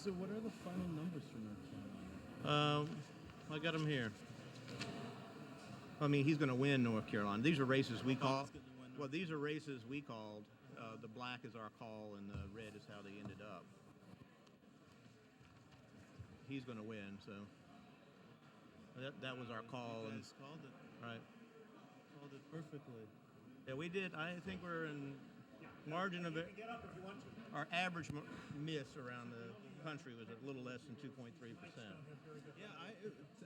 So what are the final numbers for North Carolina? I got him here. I mean, he's going to win North Carolina. These are races we call. Well, these are races we called. The black is our call, and the red is how they ended up. He's going to win, so that was our call. You guys called it. Right. Called it perfectly. Yeah, we did. I think we're in margin of it. Get up if you want to. Our average miss around the country was a little less than 2.3%. Yeah,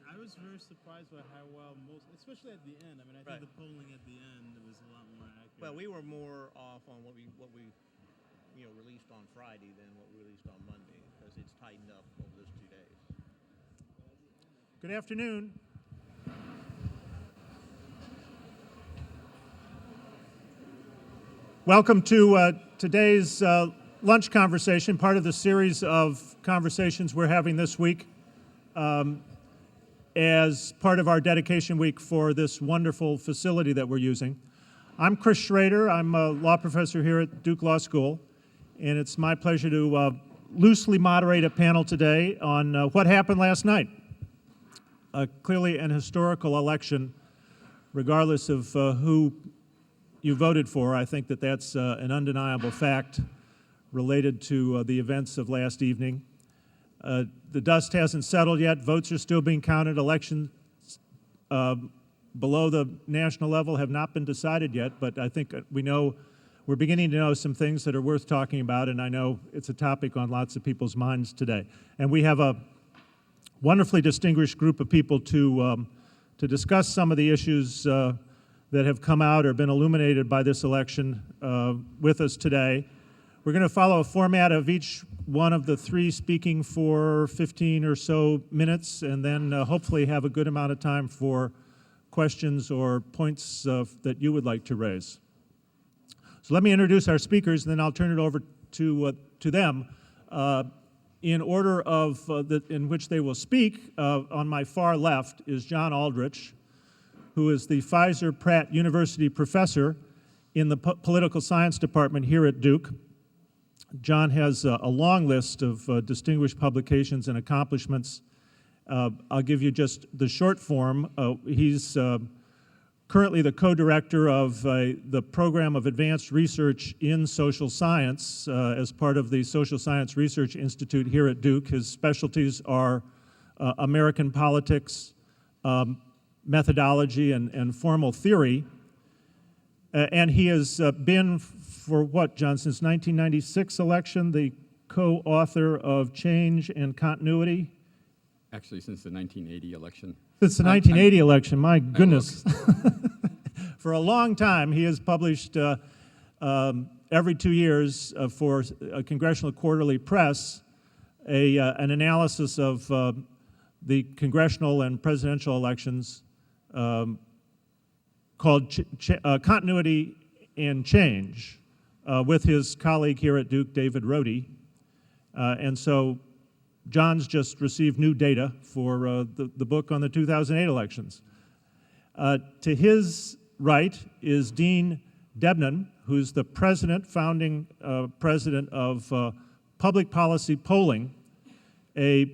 I was very surprised by how well most, especially at the end. I mean, I think the polling at the end was a lot more accurate. Well, we were more off on what we released on Friday than what we released on Monday because it's tightened up over those 2 days. Good afternoon. Welcome to today's lunch conversation, part of the series of conversations we're having this week as part of our dedication week for this wonderful facility that we're using. I'm Chris Schroeder. I'm a law professor here at Duke Law School, and it's my pleasure to loosely moderate a panel today on what happened last night. Clearly an historical election, regardless of who you voted for. I think that that's an undeniable fact related to the events of last evening. The dust hasn't settled yet. Votes are still being counted. Elections below the national level have not been decided yet, but I think we're beginning to know some things that are worth talking about, and I know it's a topic on lots of people's minds today. And we have a wonderfully distinguished group of people to discuss some of the issues that have come out or been illuminated by this election with us today. We're going to follow a format of each one of the three speaking for 15 or so minutes, and then hopefully have a good amount of time for questions or points that you would like to raise. So let me introduce our speakers, and then I'll turn it over to them. In order of in which they will speak, on my far left is John Aldrich, who is the Pfizer-Pratt University professor in the Political Science Department here at Duke. John has a long list of distinguished publications and accomplishments. I'll give you just the short form. He's currently the co-director of the program of advanced research in social science as part of the Social Science Research Institute here at Duke. His specialties are American politics, methodology, and formal theory. And he has been, for what, John, since 1996 election, the co-author of Change and Continuity? Actually, since the 1980 election. Since the 1980 election, my goodness. For a long time, he has published every 2 years for a Congressional Quarterly Press an analysis of the congressional and presidential elections called Continuity and Change with his colleague here at Duke, David Rohde. And so John's just received new data for the book on the 2008 elections. To his right is Dean Debnam, who's the founding president of Public Policy Polling, a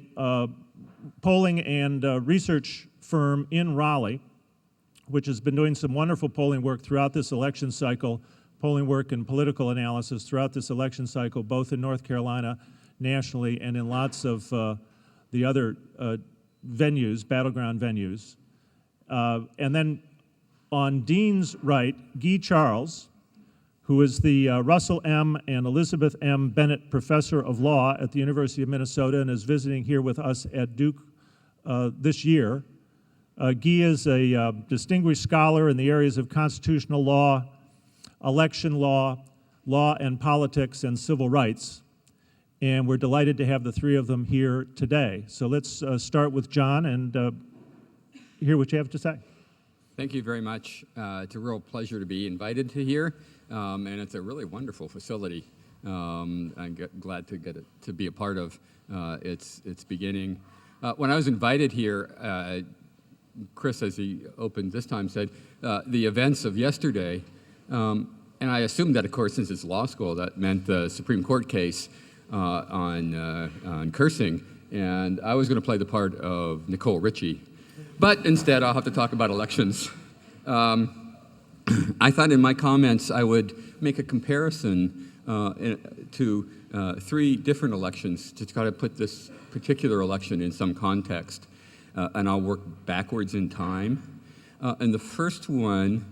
polling and research firm in Raleigh, which has been doing some wonderful polling work throughout this election cycle, polling work and political analysis throughout this election cycle, both in North Carolina, nationally, and in lots of the other venues, battleground venues. And then on Dean's right, Guy-Uriel, who is the Russell M. and Elizabeth M. Bennett Professor of Law at the University of Minnesota and is visiting here with us at Duke this year. Guy is a distinguished scholar in the areas of constitutional law, election law, law and politics, and civil rights. And we're delighted to have the three of them here today. So let's start with John and hear what you have to say. Thank you very much. It's a real pleasure to be invited to here, and it's a really wonderful facility. I'm glad to be a part of its beginning. When I was invited here, Chris, as he opened this time, said the events of yesterday, and I assumed that, of course, since it's law school, that meant the Supreme Court case. on cursing, and I was going to play the part of Nicole Richie, but instead I'll have to talk about elections. I thought in my comments I would make a comparison to 3 different elections to try to put this particular election in some context, and I'll work backwards in time. And the first one,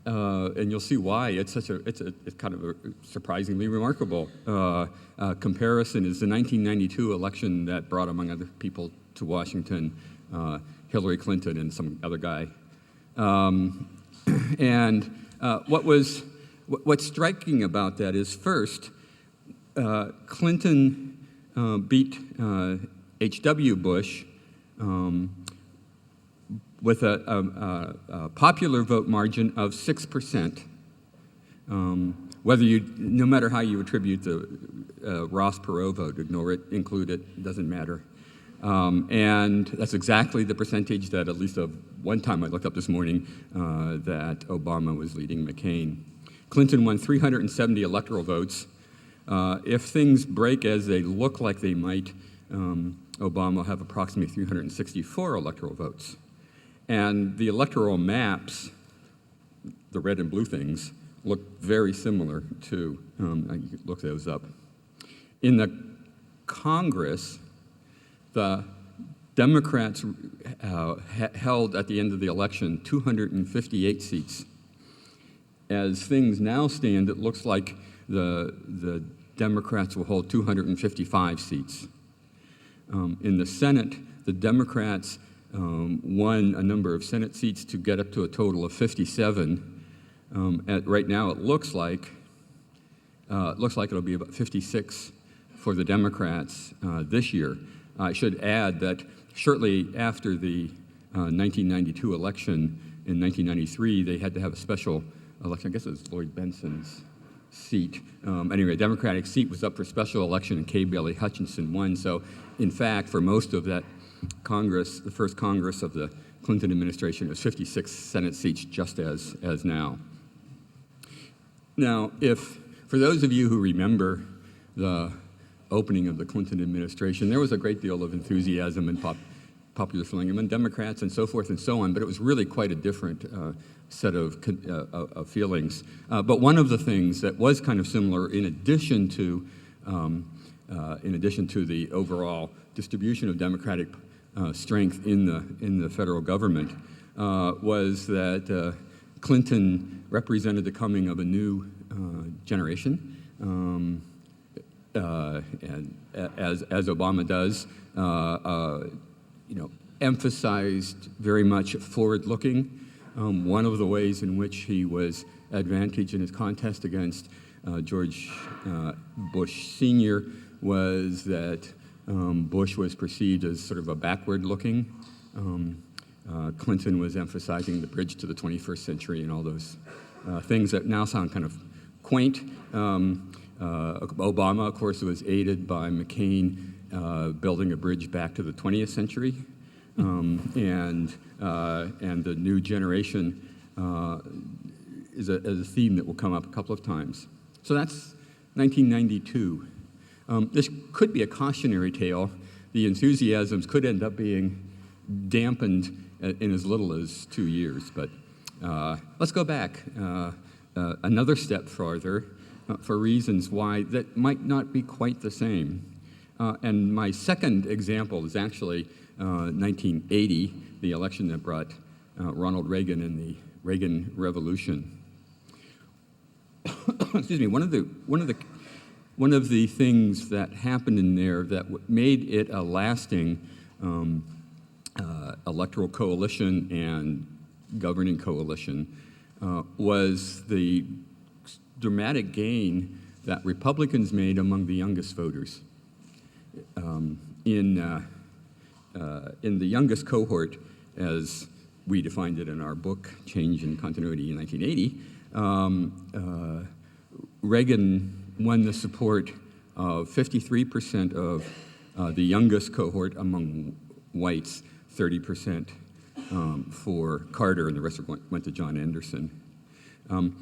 and you'll see why it's kind of a surprisingly remarkable comparison, is the 1992 election that brought, among other people, to Washington Hillary Clinton and some other guy. And what's striking about that is, first, Clinton beat H.W. Bush with a popular vote margin of 6%. No matter how you attribute the Ross Perot vote, ignore it, include it, doesn't matter. And that's exactly the percentage that, at least one time I looked up this morning, that Obama was leading McCain. Clinton won 370 electoral votes. If things break as they look like they might, Obama will have approximately 364 electoral votes. And the electoral maps, the red and blue things, look very similar too. You can look those up. In the Congress, the Democrats held at the end of the election 258 seats. As things now stand, it looks like the Democrats will hold 255 seats. In the Senate, the Democrats won a number of Senate seats to get up to a total of 57. Right now, it looks like it'll be about 56 for the Democrats this year. I should add that shortly after the 1992 election, in 1993, they had to have a special election. I guess it was Lloyd Benson's seat. Anyway, a Democratic seat was up for special election, and K. Bailey Hutchinson won. So, in fact, for most of that Congress, the first Congress of the Clinton administration, it was 56 Senate seats, just as now. Now, for those of you who remember the opening of the Clinton administration, there was a great deal of enthusiasm and popular feeling among Democrats and so forth and so on, but it was really quite a different set of feelings. But one of the things that was kind of similar, in addition to the overall distribution of Democratic strength in the federal government, was that Clinton represented the coming of a new generation, and as Obama does, emphasized very much forward-looking. One of the ways in which he was advantaged in his contest against George Bush Sr. was that Bush was perceived as sort of a backward-looking. Clinton was emphasizing the bridge to the 21st century and all those things that now sound kind of quaint. Obama, of course, was aided by McCain building a bridge back to the 20th century. And the new generation is a theme that will come up a couple of times. So that's 1992. This could be a cautionary tale. The enthusiasms could end up being dampened in as little as 2 years. But let's go back another step farther for reasons why that might not be quite the same. And my second example is actually 1980, the election that brought Ronald Reagan and the Reagan Revolution. Excuse me. One of the things that happened in there that made it a lasting electoral coalition and governing coalition was the dramatic gain that Republicans made among the youngest voters. In the youngest cohort, as we defined it in our book, Change and Continuity in 1980, Reagan won the support of 53% of the youngest cohort among whites, 30% for Carter, and the rest went to John Anderson.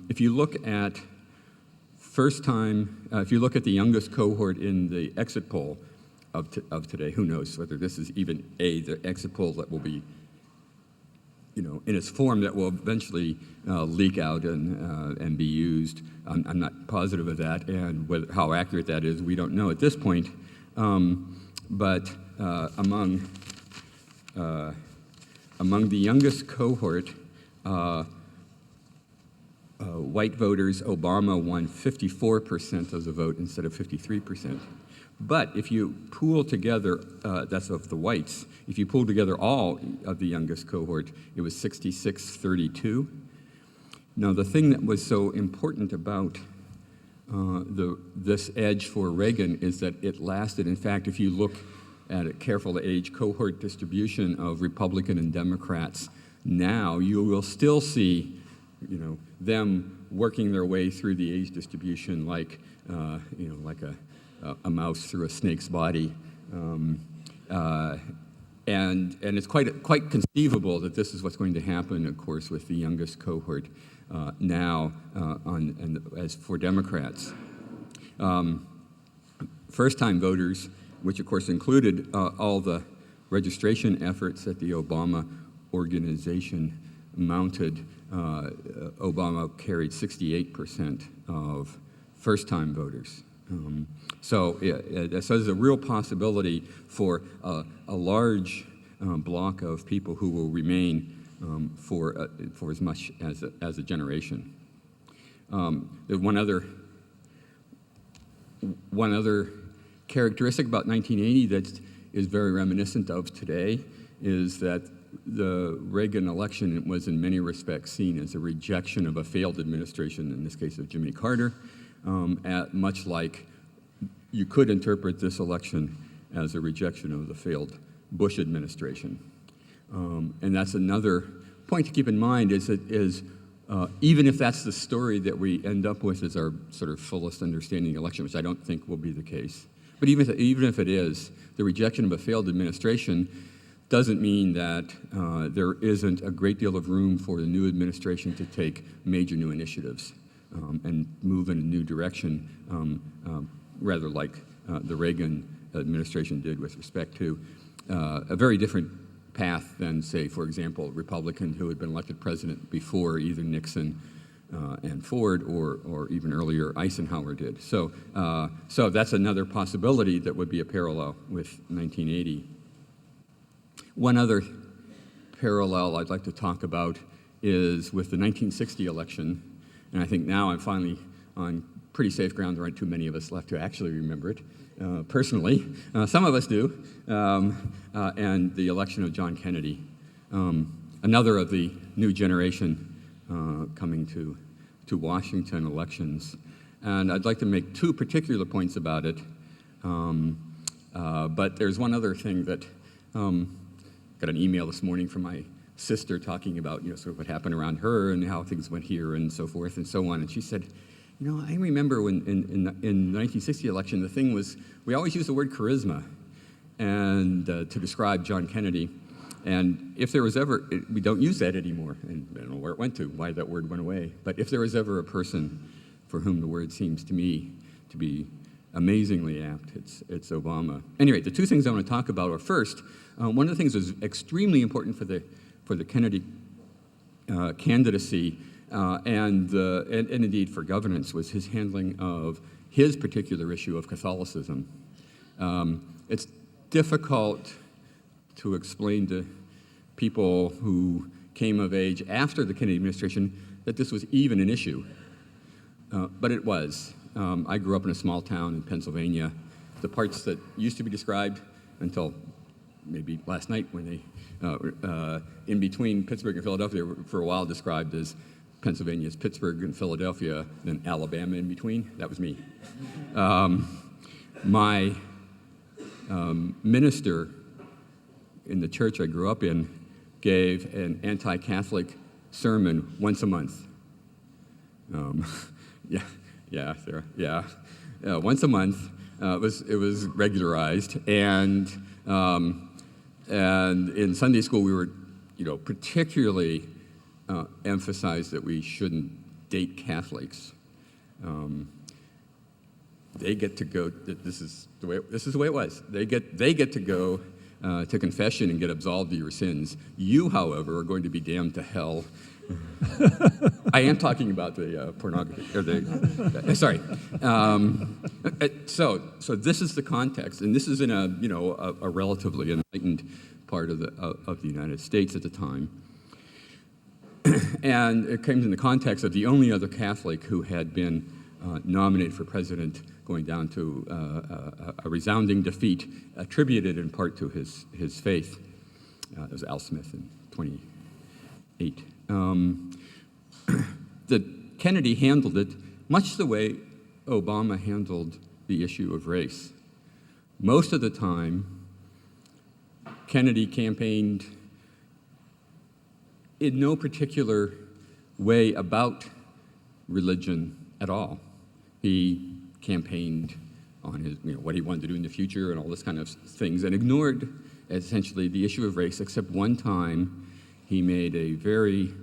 If you look at First time, if you look at the youngest cohort in the exit poll of today, who knows whether this is even the exit poll that will be, in its form that will eventually leak out and be used. I'm not positive of that, and how accurate that is, we don't know at this point. But among the youngest cohort, white voters, Obama won 54% of the vote instead of 53%. But if you pool together, that's of the whites, if you pool together all of the youngest cohort, it was 66-32. Now, the thing that was so important about this edge for Reagan is that it lasted. In fact, if you look at a careful age cohort distribution of Republican and Democrats now, you will still see, them working their way through the age distribution like, like a mouse through a snake's body. And it's quite conceivable that this is what's going to happen, of course, with the youngest cohort now as for Democrats. First-time voters, which of course included all the registration efforts that the Obama organization mounted, Obama carried 68% of first-time voters. So there's a real possibility for a large block of people who will remain for as much as a generation. One other characteristic about 1980 that is very reminiscent of today is that the Reagan election was in many respects seen as a rejection of a failed administration, in this case of Jimmy Carter, much like you could interpret this election as a rejection of the failed Bush administration. And that's another point to keep in mind is even if that's the story that we end up with as our sort of fullest understanding of the election, which I don't think will be the case, but even if it is, the rejection of a failed administration doesn't mean that there isn't a great deal of room for the new administration to take major new initiatives and move in a new direction, rather like the Reagan administration did with respect to a very different path than, say, for example, a Republican who had been elected president before either Nixon and Ford or even earlier Eisenhower did. So that's another possibility that would be a parallel with 1980. One other parallel I'd like to talk about is with the 1960 election, and I think now I'm finally on pretty safe ground. There aren't too many of us left to actually remember it personally. Some of us do, and the election of John Kennedy, another of the new generation coming to Washington elections. And I'd like to make two particular points about it, but there's one other thing that got an email this morning from my sister talking about, sort of what happened around her and how things went here and so forth and so on. And she said, I remember when in the 1960 election, the thing was, we always used the word charisma and to describe John Kennedy. And if there was ever, we don't use that anymore, and I don't know where it went to, why that word went away. But if there was ever a person for whom the word seems to me to be amazingly apt, it's Obama. Anyway, the two things I want to talk about are first, one of the things that was extremely important for the Kennedy candidacy and indeed for governance was his handling of his particular issue of Catholicism. It's difficult to explain to people who came of age after the Kennedy administration that this was even an issue, but it was. I grew up in a small town in Pennsylvania. The parts that used to be described until maybe last night when they, in between Pittsburgh and Philadelphia, were for a while described as Pennsylvania's Pittsburgh and Philadelphia, then Alabama in between. That was me. My minister in the church I grew up in gave an anti-Catholic sermon once a month. Once a month. It was regularized, and in Sunday school we were, particularly emphasized that we shouldn't date Catholics. they get to go. This is the way it was. They get to go to confession and get absolved of your sins. You, however, are going to be damned to hell. I am talking about the pornography. Or sorry. So this is the context, and this is in a relatively enlightened part of the United States at the time. And it came in the context of the only other Catholic who had been nominated for president, going down to a resounding defeat, attributed in part to his faith. It was Al Smith in 28. That Kennedy handled it much the way Obama handled the issue of race. Most of the time, Kennedy campaigned in no particular way about religion at all. He campaigned on his, what he wanted to do in the future and all this kind of things, and ignored essentially the issue of race, except one time he made a very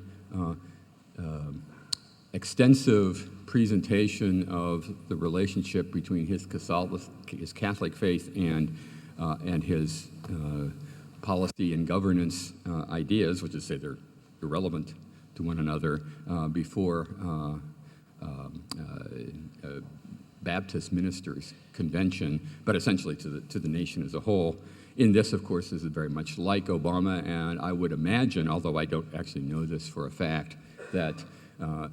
extensive presentation of the relationship between his Catholic faith and his policy and governance ideas, which is to say they're irrelevant to one another, before Baptist ministers' convention, but essentially to the nation as a whole. In this, of course, is very much like Obama, and I would imagine, although I don't actually know this for a fact, that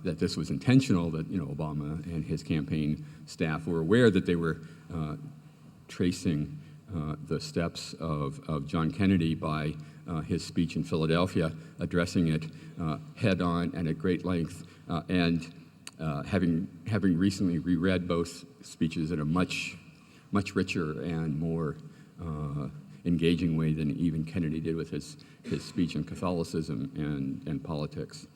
this was intentional, that Obama and his campaign staff were aware that they were tracing the steps of John Kennedy by his speech in Philadelphia, addressing it head-on and at great length, and having recently reread both speeches in a much richer and more engaging way than even Kennedy did with his speech on Catholicism and politics.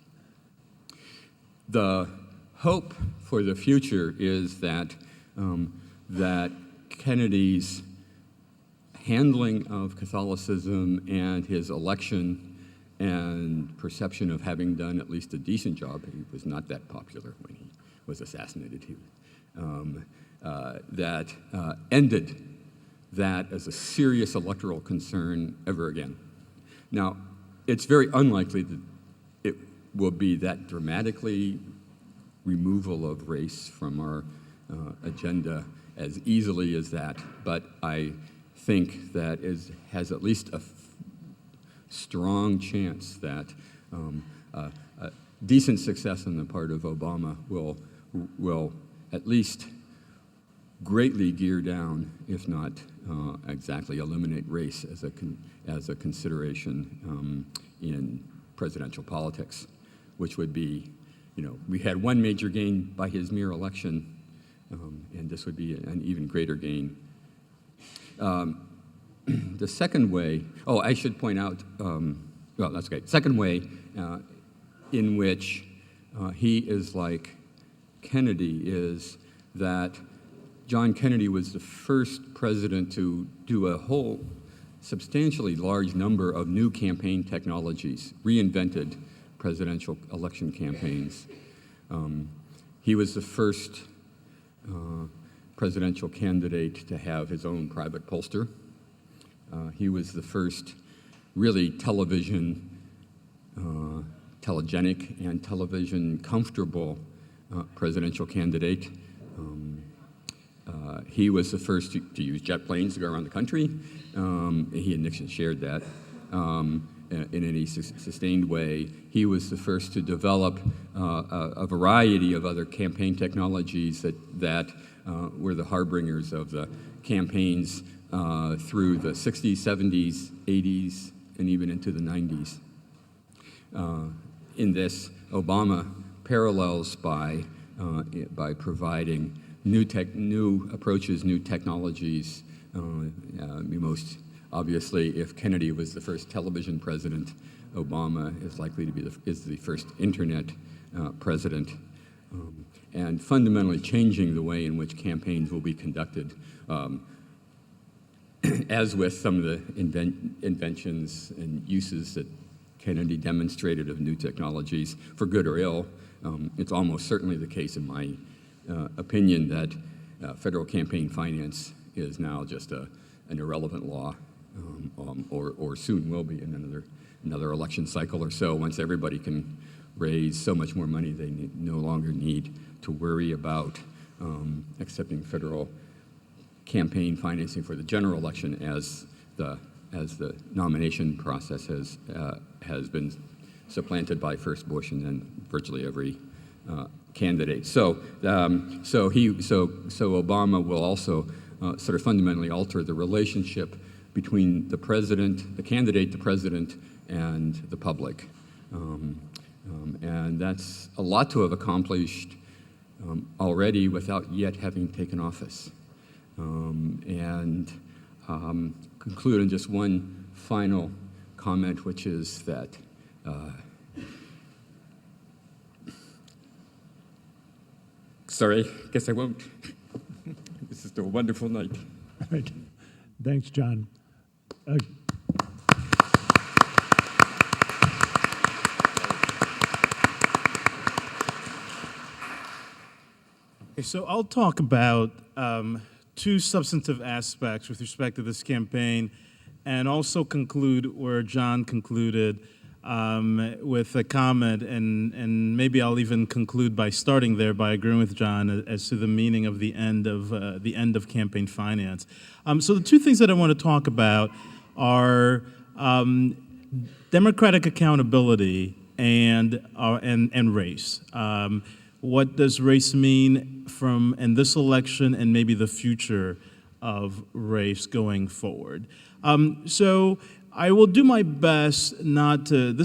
The hope for the future is that Kennedy's handling of Catholicism and his election and perception of having done at least a decent job — he was not that popular when he was assassinated — that ended that as a serious electoral concern ever again. Now, it's very unlikely that it will be that dramatically removal of race from our agenda as easily as that, but I think that has at least a strong chance that decent success on the part of Obama will at least greatly gear down, if not exactly eliminate race as a consideration in presidential politics, which would be, we had one major gain by his mere election, and this would be an even greater gain. The second way, I should point out, well, that's okay. Second way in which he is like Kennedy is that John Kennedy was the first president to do a whole substantially large number of new campaign technologies, reinvented presidential election campaigns. He was the first presidential candidate to have his own private pollster. He was the first really telegenic and television comfortable presidential candidate. He was the first to use jet planes to go around the country. He and Nixon shared that in any sustained way. He was the first to develop a variety of other campaign technologies that were the harbingers of the campaigns through the 60s, 70s, 80s, and even into the 90s. In this, Obama parallels by providing new approaches, new technologies. Most obviously, if Kennedy was the first television president, Obama is likely to be the first internet president, and fundamentally changing the way in which campaigns will be conducted. As with some of the inventions and uses that Kennedy demonstrated of new technologies, for good or ill, it's almost certainly the case, in my opinion, that federal campaign finance is now just an irrelevant law, or soon will be in another election cycle or so. Once everybody can raise so much more money, they no longer need to worry about accepting federal campaign financing for the general election as the nomination process has been supplanted by first Bush and then virtually every candidate. So Obama will also sort of fundamentally alter the relationship between the president, the candidate, the president, and the public. And that's a lot to have accomplished already without yet having taken office. Conclude on just one final comment, which is that sorry, guess I won't. This is a wonderful night. All right. Thanks, John. Okay, so I'll talk about two substantive aspects with respect to this campaign, and also conclude where John concluded with a comment, and maybe I'll even conclude by starting there by agreeing with John as to the meaning of the end of campaign finance. So the two things that I want to talk about are democratic accountability and race. What does race mean in this election and maybe the future of race going forward? So I will do my best not to,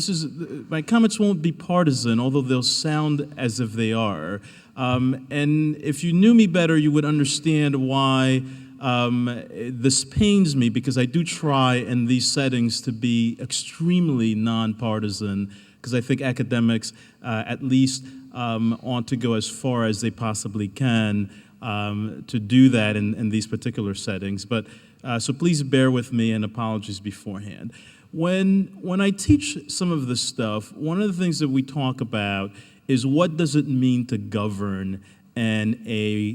my comments won't be partisan, although they'll sound as if they are. And if you knew me better, you would understand why this pains me, because I do try in these settings to be extremely nonpartisan, because I think academics at least ought to go as far as they possibly can to do that in these particular settings. But so please bear with me, and apologies beforehand. When I teach some of this stuff, one of the things that we talk about is what does it mean to govern in a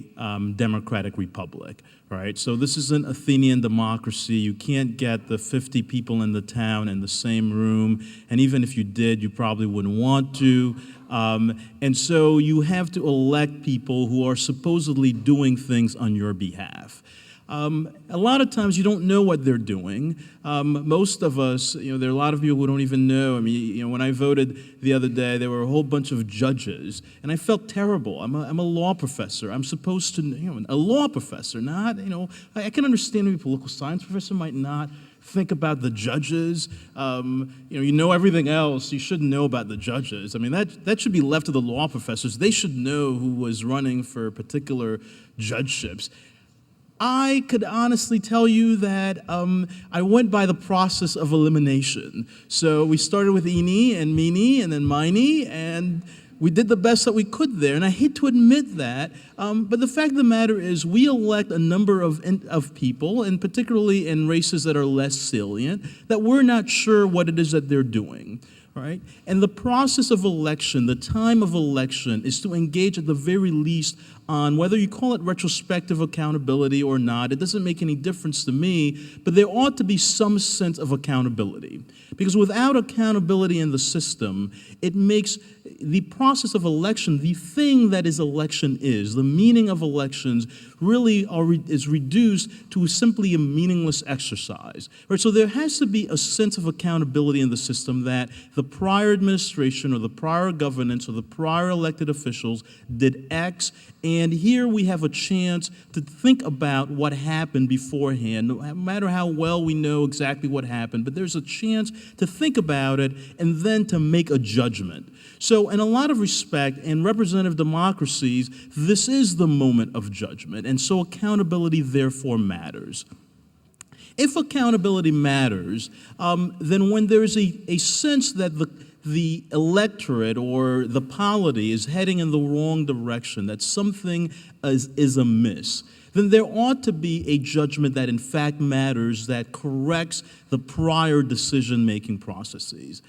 democratic republic, right? So this is an Athenian democracy. You can't get the 50 people in the town in the same room, and even if you did, you probably wouldn't want to. And so you have to elect people who are supposedly doing things on your behalf. A lot of times you don't know what they're doing. Most of us, there are a lot of people who don't even know. I mean, when I voted the other day, there were a whole bunch of judges, and I felt terrible. I'm a law professor. I'm supposed to, a law professor, not, I can understand maybe a political science professor might not think about the judges. You know everything else. You shouldn't know about the judges. I mean, that should be left to the law professors. They should know who was running for particular judgeships. I could honestly tell you that I went by the process of elimination. So we started with eeny and meeny and then miny, and we did the best that we could there. And I hate to admit that, but the fact of the matter is we elect a number of people, and particularly in races that are less salient, that we're not sure what it is that they're doing. Right? And the process of election, the time of election, is to engage at the very least on whether you call it retrospective accountability or not. It doesn't make any difference to me, but there ought to be some sense of accountability. Because without accountability in the system, it makes the process of election, the thing that election is, the meaning of elections, really is reduced to simply a meaningless exercise. Right? So there has to be a sense of accountability in the system that the prior administration or the prior governance or the prior elected officials did X, and here we have a chance to think about what happened beforehand, no matter how well we know exactly what happened, but there's a chance to think about it and then to make a judgment. So in a lot of respect, in representative democracies, this is the moment of judgment, and so accountability therefore matters. If accountability matters, then when there's a sense that the electorate or the polity is heading in the wrong direction, that something is amiss, then there ought to be a judgment that in fact matters, that corrects the prior decision-making processes.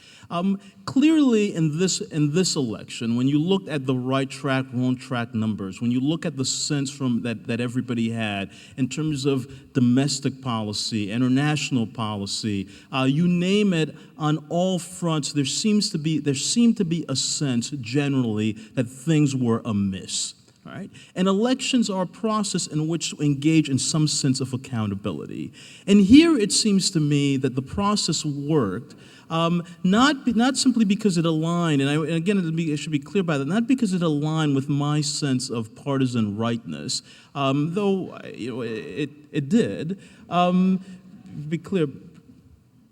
Clearly, in this election, when you looked at the right track, wrong track numbers, when you look at the sense from that everybody had in terms of domestic policy, international policy, you name it, on all fronts, there seemed to be a sense generally that things were amiss. Right? And elections are a process in which to engage in some sense of accountability. And here it seems to me that the process worked, not simply because it aligned, and again, it should be clear by that, not because it aligned with my sense of partisan rightness, though it did. Be clear.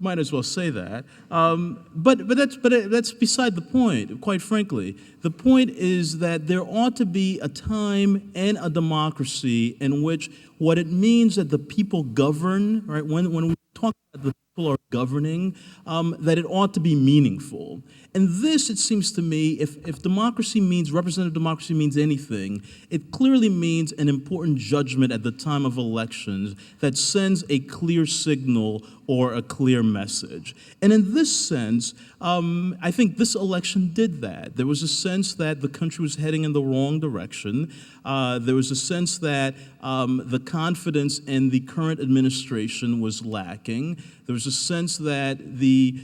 Might as well say that, but that's beside the point. Quite frankly, the point is that there ought to be a time and a democracy in which what it means that the people govern. Right, when we talk about the people are governing, that it ought to be meaningful. And this, it seems to me, if democracy means, representative democracy means anything, it clearly means an important judgment at the time of elections that sends a clear signal or a clear message. And in this sense, I think this election did that. There was a sense that the country was heading in the wrong direction. There was a sense that the confidence in the current administration was lacking. There was a sense that the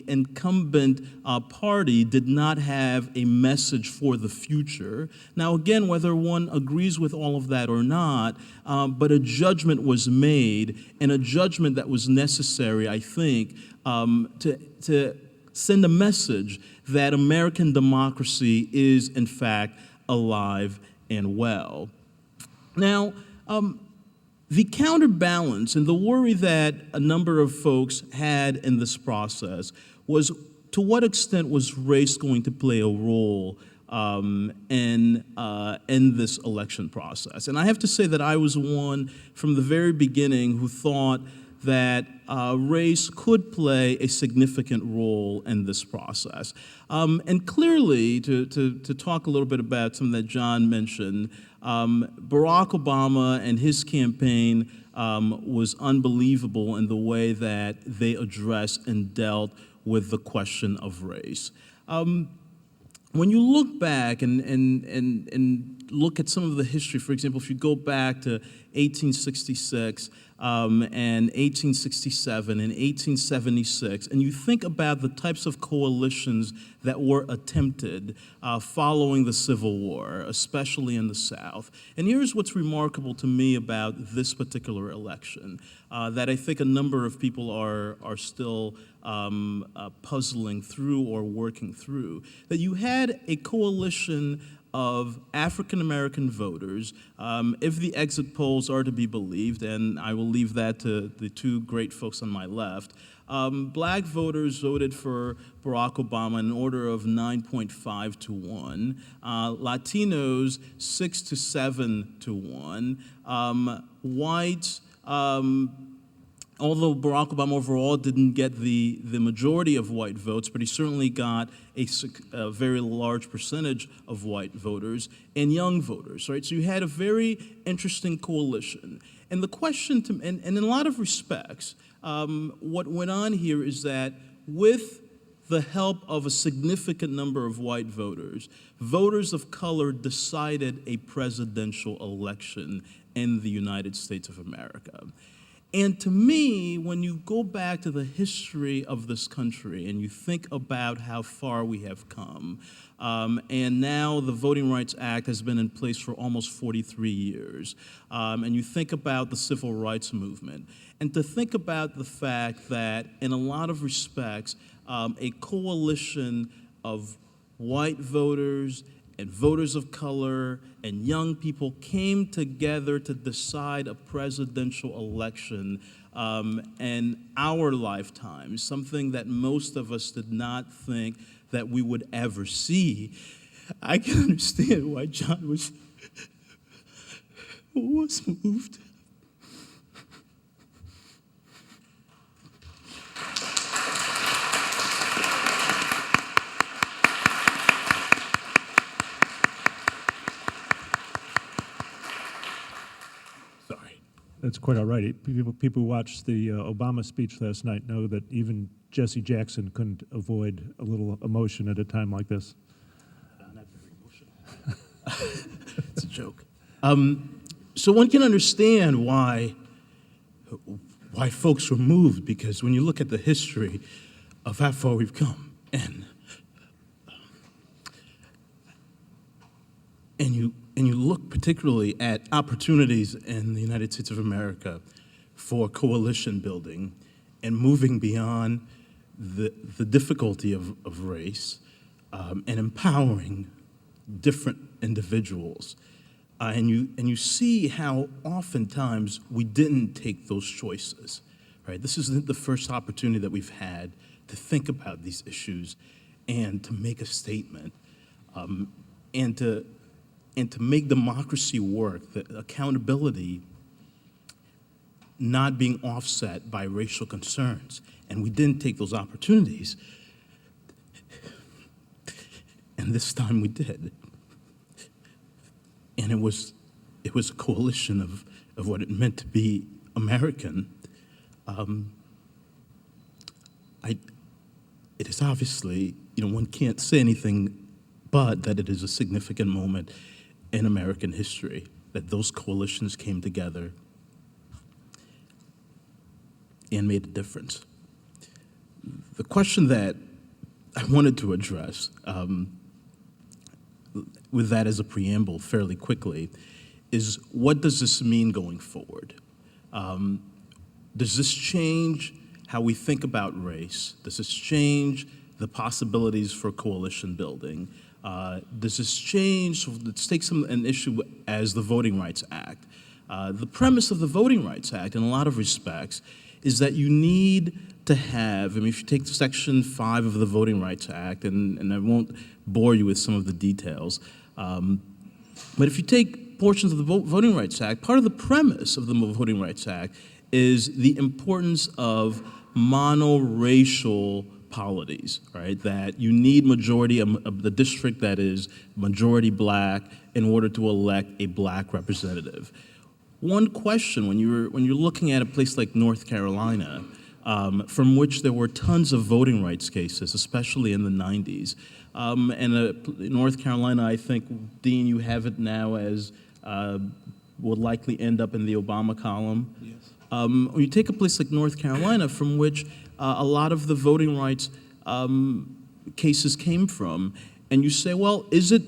incumbent party did not have a message for the future. Now, again, whether one agrees with all of that or not, but a judgment was made, and a judgment that was necessary, I think, to send a message that American democracy is, in fact, alive and well. Now, the counterbalance and the worry that a number of folks had in this process was, to what extent was race going to play a role in this election process? And I have to say that I was one from the very beginning who thought that race could play a significant role in this process. And clearly, to talk a little bit about something that John mentioned, Barack Obama and his campaign was unbelievable in the way that they addressed and dealt with the question of race. When you look back and look at some of the history, for example, if you go back to 1866 and 1867 and 1876, and you think about the types of coalitions that were attempted following the Civil War, especially in the South. And here's what's remarkable to me about this particular election, that I think a number of people are still puzzling through or working through, that you had a coalition of African-American voters, if the exit polls are to be believed, and I will leave that to the two great folks on my left, black voters voted for Barack Obama in an order of 9.5 to 1, Latinos 6 to 7 to 1, whites, although Barack Obama overall didn't get the majority of white votes, but he certainly got a very large percentage of white voters and young voters, right? So you had a very interesting coalition. And the question, and in a lot of respects, what went on here is that with the help of a significant number of white voters, voters of color decided a presidential election in the United States of America. And to me, when you go back to the history of this country and you think about how far we have come, and now the Voting Rights Act has been in place for almost 43 years, and you think about the Civil Rights Movement, and to think about the fact that in a lot of respects, a coalition of white voters and voters of color and young people came together to decide a presidential election in our lifetime, something that most of us did not think that we would ever see. I can understand why John was moved. That's quite all right. People who watched the Obama speech last night know that even Jesse Jackson couldn't avoid a little emotion at a time like this. Not very emotional. It's a joke. So one can understand why folks were moved, because when you look at the history of how far we've come, and you look particularly at opportunities in the United States of America for coalition building and moving beyond the difficulty of race, and empowering different individuals. And you see how oftentimes we didn't take those choices, right? This isn't the first opportunity that we've had to think about these issues and to make a statement, and to make democracy work, the accountability not being offset by racial concerns. And we didn't take those opportunities. And this time we did. And it was a coalition of what it meant to be American. It is obviously, one can't say anything but that it is a significant moment in American history, that those coalitions came together and made a difference. The question that I wanted to address, with that as a preamble fairly quickly, is what does this mean going forward? Does this change how we think about race? Does this change the possibilities for coalition building? Does this change, let's take an issue as the Voting Rights Act. The premise of the Voting Rights Act, in a lot of respects, is that you need to have, if you take Section 5 of the Voting Rights Act, and I won't bore you with some of the details, but if you take portions of the Voting Rights Act, part of the premise of the Voting Rights Act is the importance of monoracial polities, right? That you need majority of the district that is majority black in order to elect a black representative. One question when you're looking at a place like North Carolina, from which there were tons of voting rights cases, especially in the 90s, North Carolina, I think, Dean, you have it now as will likely end up in the Obama column. Yes. When you take a place like North Carolina, from which a lot of the voting rights cases came from, and you say, well, is it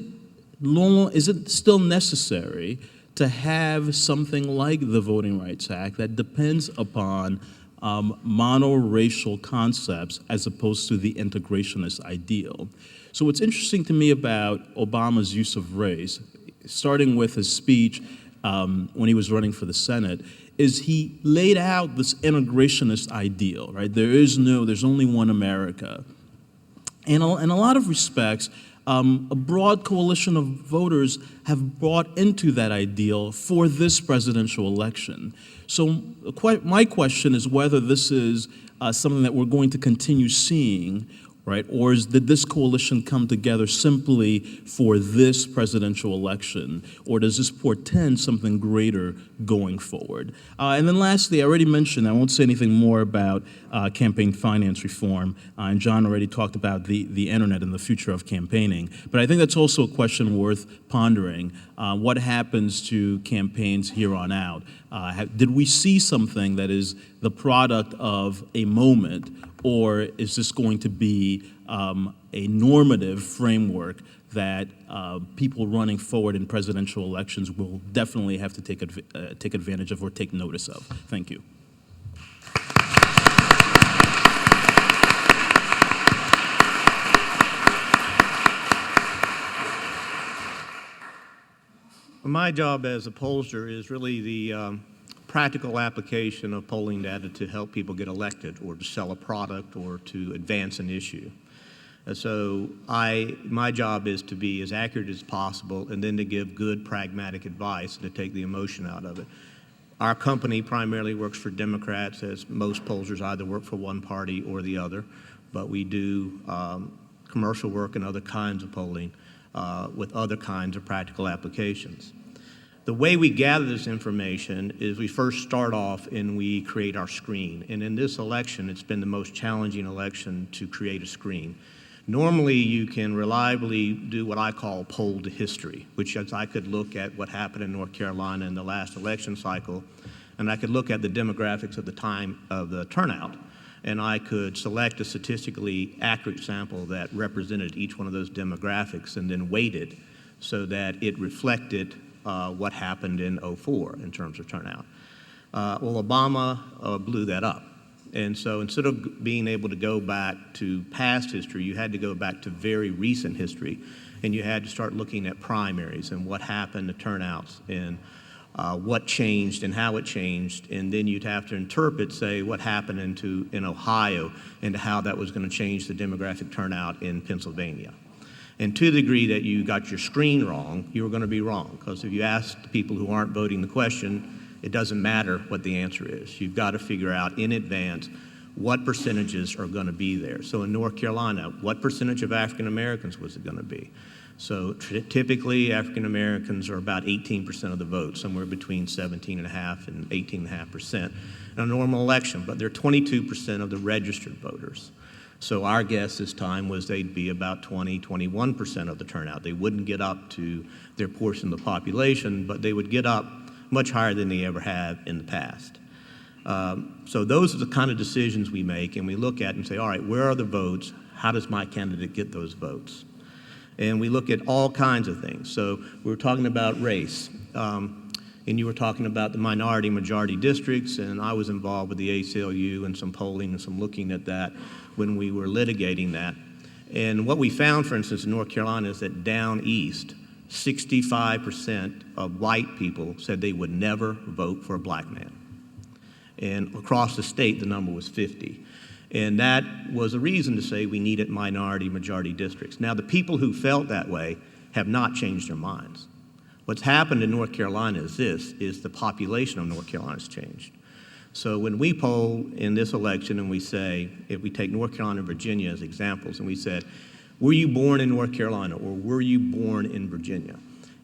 still necessary to have something like the Voting Rights Act that depends upon monoracial concepts as opposed to the integrationist ideal? So what's interesting to me about Obama's use of race, starting with his speech when he was running for the Senate, is he laid out this integrationist ideal, right? There's only one America. And in a lot of respects, a broad coalition of voters have bought into that ideal for this presidential election. So my question is whether this is something that we're going to continue seeing, right? Or did this coalition come together simply for this presidential election? Or does this portend something greater going forward? And then lastly, I already mentioned, I won't say anything more about campaign finance reform, and John already talked about the internet and the future of campaigning. But I think that's also a question worth pondering. What happens to campaigns here on out? Did we see something that is the product of a moment, or is this going to be a normative framework that people running forward in presidential elections will definitely have to take advantage of or take notice of? Thank you. My job as a pollster is really the practical application of polling data to help people get elected or to sell a product or to advance an issue. And so my job is to be as accurate as possible and then to give good pragmatic advice and to take the emotion out of it. Our company primarily works for Democrats, as most pollsters either work for one party or the other, but we do commercial work and other kinds of polling with other kinds of practical applications. The way we gather this information is we first start off and we create our screen. And in this election, it's been the most challenging election to create a screen. Normally, you can reliably do what I call poll to history, which is I could look at what happened in North Carolina in the last election cycle, and I could look at the demographics of the time of the turnout, and I could select a statistically accurate sample that represented each one of those demographics and then weight it so that it reflected what happened in '04 in terms of turnout. Well, Obama blew that up. And so instead of being able to go back to past history, you had to go back to very recent history, and you had to start looking at primaries and what happened to turnouts and what changed and how it changed, and then you'd have to interpret, say, what happened in Ohio and how that was going to change the demographic turnout in Pennsylvania. And to the degree that you got your screen wrong, you were going to be wrong, because if you ask the people who aren't voting the question, it doesn't matter what the answer is. You've got to figure out in advance what percentages are going to be there. So in North Carolina, what percentage of African Americans was it going to be? So typically, African Americans are about 18% of the vote, somewhere between 17.5% and 18.5% in a normal election, but they're 22% of the registered voters. So our guess this time was they'd be about 21% of the turnout. They wouldn't get up to their portion of the population, but they would get up much higher than they ever have in the past. So those are the kind of decisions we make, and we look at and say, all right, where are the votes? How does my candidate get those votes? And we look at all kinds of things. So we were talking about race, and you were talking about the minority-majority districts, and I was involved with the ACLU and some polling and some looking at that when we were litigating that. And what we found, for instance, in North Carolina is that down east, 65% of white people said they would never vote for a black man. And across the state, the number was 50. And that was a reason to say we needed minority-majority districts. Now, the people who felt that way have not changed their minds. What's happened in North Carolina is the population of North Carolina has changed. So when we poll in this election and we say, if we take North Carolina and Virginia as examples, and we said, were you born in North Carolina or were you born in Virginia?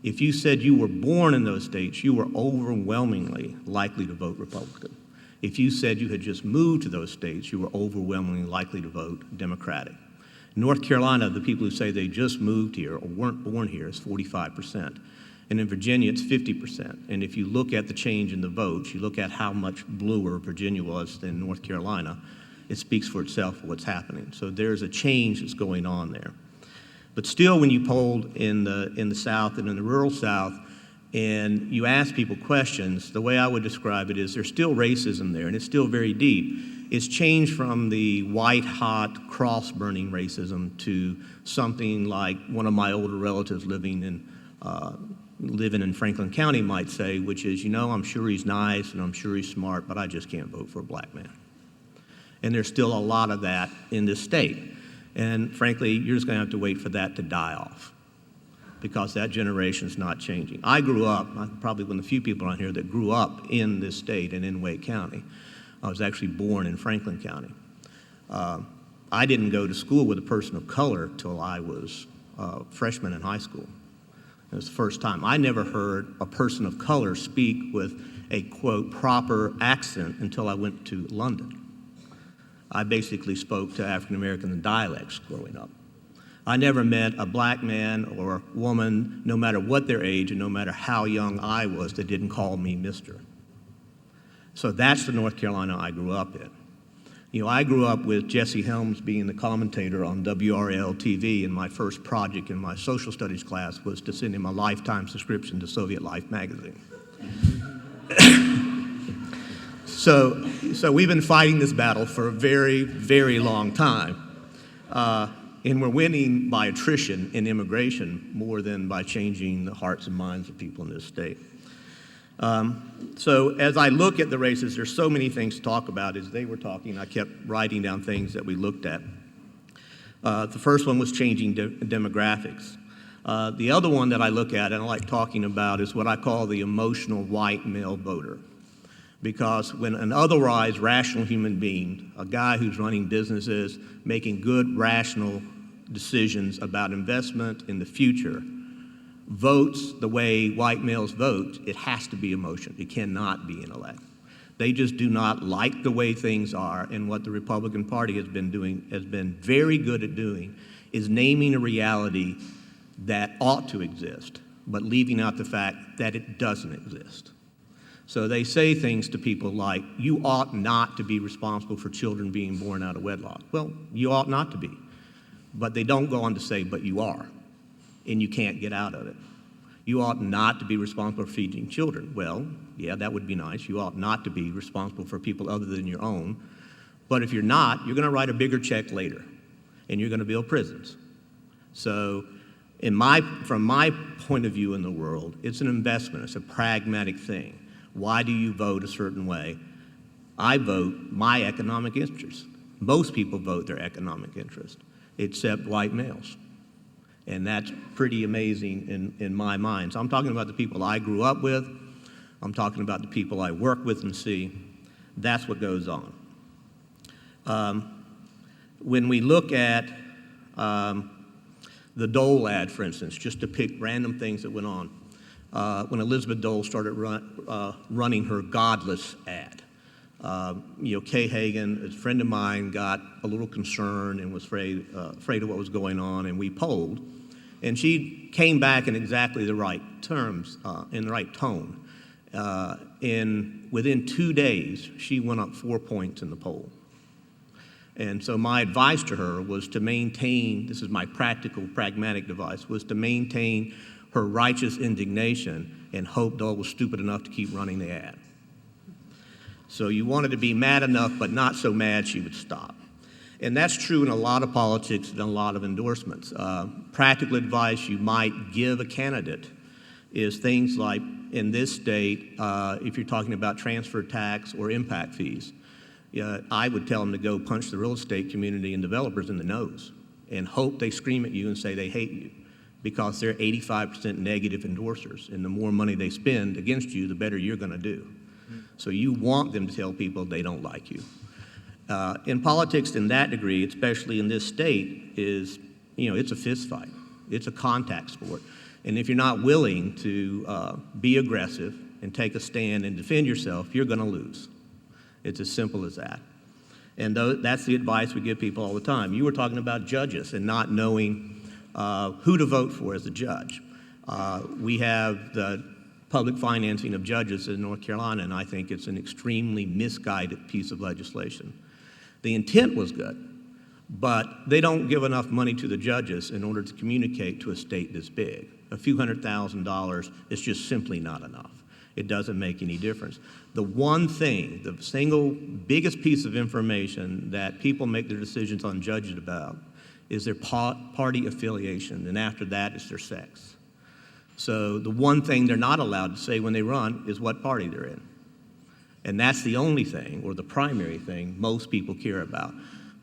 If you said you were born in those states, you were overwhelmingly likely to vote Republican. If you said you had just moved to those states, you were overwhelmingly likely to vote Democratic. North Carolina, the people who say they just moved here or weren't born here is 45%. And in Virginia, it's 50%. And if you look at the change in the votes, you look at how much bluer Virginia was than North Carolina, it speaks for itself for what's happening. So there's a change that's going on there. But still, when you polled in the South and in the rural South, and you ask people questions, the way I would describe it is there's still racism there, and it's still very deep. It's changed from the white-hot, cross-burning racism to something like one of my older relatives living in Franklin County might say, which is, I'm sure he's nice and I'm sure he's smart, but I just can't vote for a black man. And there's still a lot of that in this state. And frankly, you're just going to have to wait for that to die off because that generation's not changing. I grew up, I'm probably one of the few people on here that grew up in this state and in Wake County. I was actually born in Franklin County. I didn't go to school with a person of color till I was a freshman in high school. It was the first time. I never heard a person of color speak with a, quote, proper accent until I went to London. I basically spoke to African Americans in dialects growing up. I never met a black man or woman, no matter what their age and no matter how young I was, that didn't call me mister. So that's the North Carolina I grew up in. I grew up with Jesse Helms being the commentator on WRL TV, and my first project in my social studies class was to send him a lifetime subscription to Soviet Life magazine. So we've been fighting this battle for a very, very long time. And we're winning by attrition in immigration more than by changing the hearts and minds of people in this state. So as I look at the races, there's so many things to talk about. As they were talking, I kept writing down things that we looked at. The first one was changing demographics. The other one that I look at and I like talking about is what I call the emotional white male voter. Because when an otherwise rational human being, a guy who's running businesses, making good, rational decisions about investment in the future, votes the way white males vote, it has to be emotion. It cannot be intellect. They just do not like the way things are, and what the Republican Party has been very good at doing, is naming a reality that ought to exist, but leaving out the fact that it doesn't exist. So they say things to people like, you ought not to be responsible for children being born out of wedlock. Well, you ought not to be. But they don't go on to say, but you are, and you can't get out of it. You ought not to be responsible for feeding children. Well, yeah, that would be nice. You ought not to be responsible for people other than your own. But if you're not, you're going to write a bigger check later, and you're going to build prisons. So from my point of view in the world, it's an investment. It's a pragmatic thing. Why do you vote a certain way? I vote my economic interest. Most people vote their economic interest, except white males. And that's pretty amazing in my mind. So I'm talking about the people I grew up with. I'm talking about the people I work with and see. That's what goes on. When we look at the Dole ad, for instance, just to pick random things that went on, when Elizabeth Dole started running her godless ad, Kay Hagan, a friend of mine, got a little concerned and was afraid of what was going on, and we polled. And she came back in exactly the right terms, in the right tone. And within 2 days, she went up 4 points in the poll. And so my advice to her was to maintain, this is my practical, pragmatic advice, was to maintain her righteous indignation and hope Dole was stupid enough to keep running the ad. So you wanted to be mad enough, but not so mad she would stop. And that's true in a lot of politics and a lot of endorsements. Practical advice you might give a candidate is things like, in this state, if you're talking about transfer tax or impact fees, I would tell them to go punch the real estate community and developers in the nose and hope they scream at you and say they hate you, because they're 85% negative endorsers, and the more money they spend against you, the better you're going to do. So you want them to tell people they don't like you. In politics, in that degree, especially in this state, is, it's a fist fight. It's a contact sport. And if you're not willing to be aggressive and take a stand and defend yourself, you're going to lose. It's as simple as that. And that's the advice we give people all the time. You were talking about judges and not knowing who to vote for as a judge. We have the public financing of judges in North Carolina, and I think it's an extremely misguided piece of legislation. The intent was good, but they don't give enough money to the judges in order to communicate to a state this big. A few $100,000 is just simply not enough. It doesn't make any difference. The one thing, the single biggest piece of information that people make their decisions on judges about is their party affiliation, and after that, it's their sex. So the one thing they're not allowed to say when they run is what party they're in. And that's the only thing, or the primary thing, most people care about.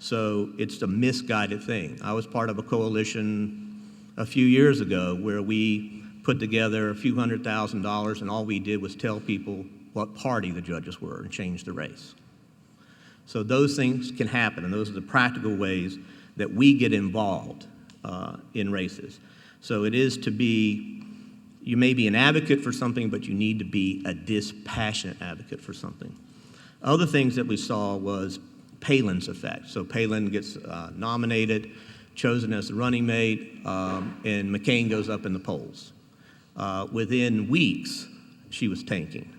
So it's a misguided thing. I was part of a coalition a few years ago where we put together a few $100,000, and all we did was tell people what party the judges were and change the race. So those things can happen, and those are the practical ways that we get involved in races. So it is to be, you may be an advocate for something, but you need to be a dispassionate advocate for something. Other things that we saw was Palin's effect. So Palin gets nominated, chosen as the running mate, and McCain goes up in the polls. Within weeks, she was tanking.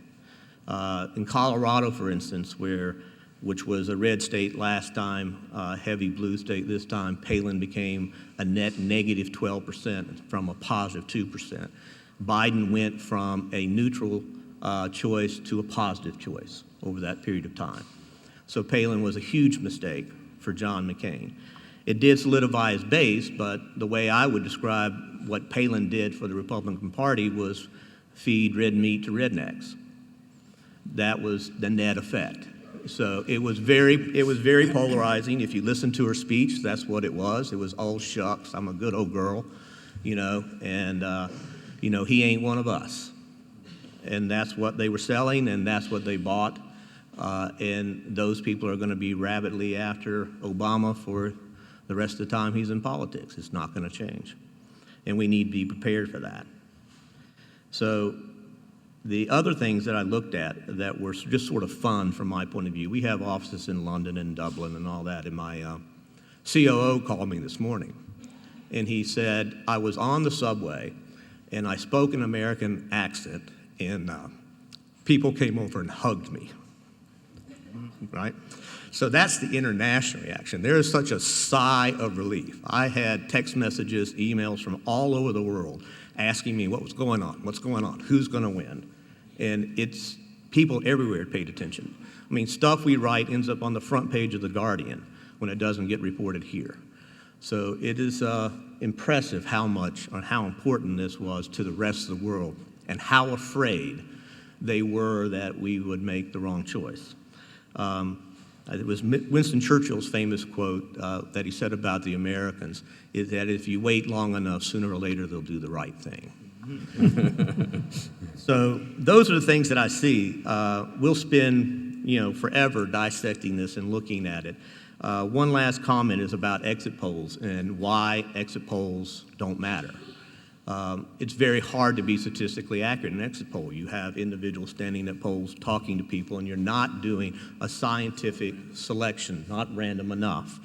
In Colorado, for instance, which was a red state last time, heavy blue state this time, Palin became a net negative 12% from a positive 2%. Biden went from a neutral choice to a positive choice over that period of time. So Palin was a huge mistake for John McCain. It did solidify his base, but the way I would describe what Palin did for the Republican Party was feed red meat to rednecks. That was the net effect. So it was very polarizing. If you listen to her speech, that's what it was. It was, oh shucks, I'm a good old girl, and he ain't one of us. And that's what they were selling, and that's what they bought. And those people are going to be rabidly after Obama for the rest of the time he's in politics. It's not going to change. And we need to be prepared for that. So the other things that I looked at that were just sort of fun from my point of view, we have offices in London and Dublin and all that, and my COO called me this morning, and he said, I was on the subway, and I spoke an American accent, and people came over and hugged me, right? So that's the international reaction. There is such a sigh of relief. I had text messages, emails from all over the world asking me what was going on, who's going to win. And it's people everywhere paid attention. I mean, stuff we write ends up on the front page of The Guardian when it doesn't get reported here. So it is impressive how much or how important this was to the rest of the world and how afraid they were that we would make the wrong choice. It was Winston Churchill's famous quote that he said about the Americans, is that if you wait long enough, sooner or later they'll do the right thing. So those are the things that I see. We'll spend forever dissecting this and looking at it. One last comment is about exit polls and why exit polls don't matter. It's very hard to be statistically accurate in an exit poll. You have individuals standing at polls talking to people, and you're not doing a scientific selection, not random enough.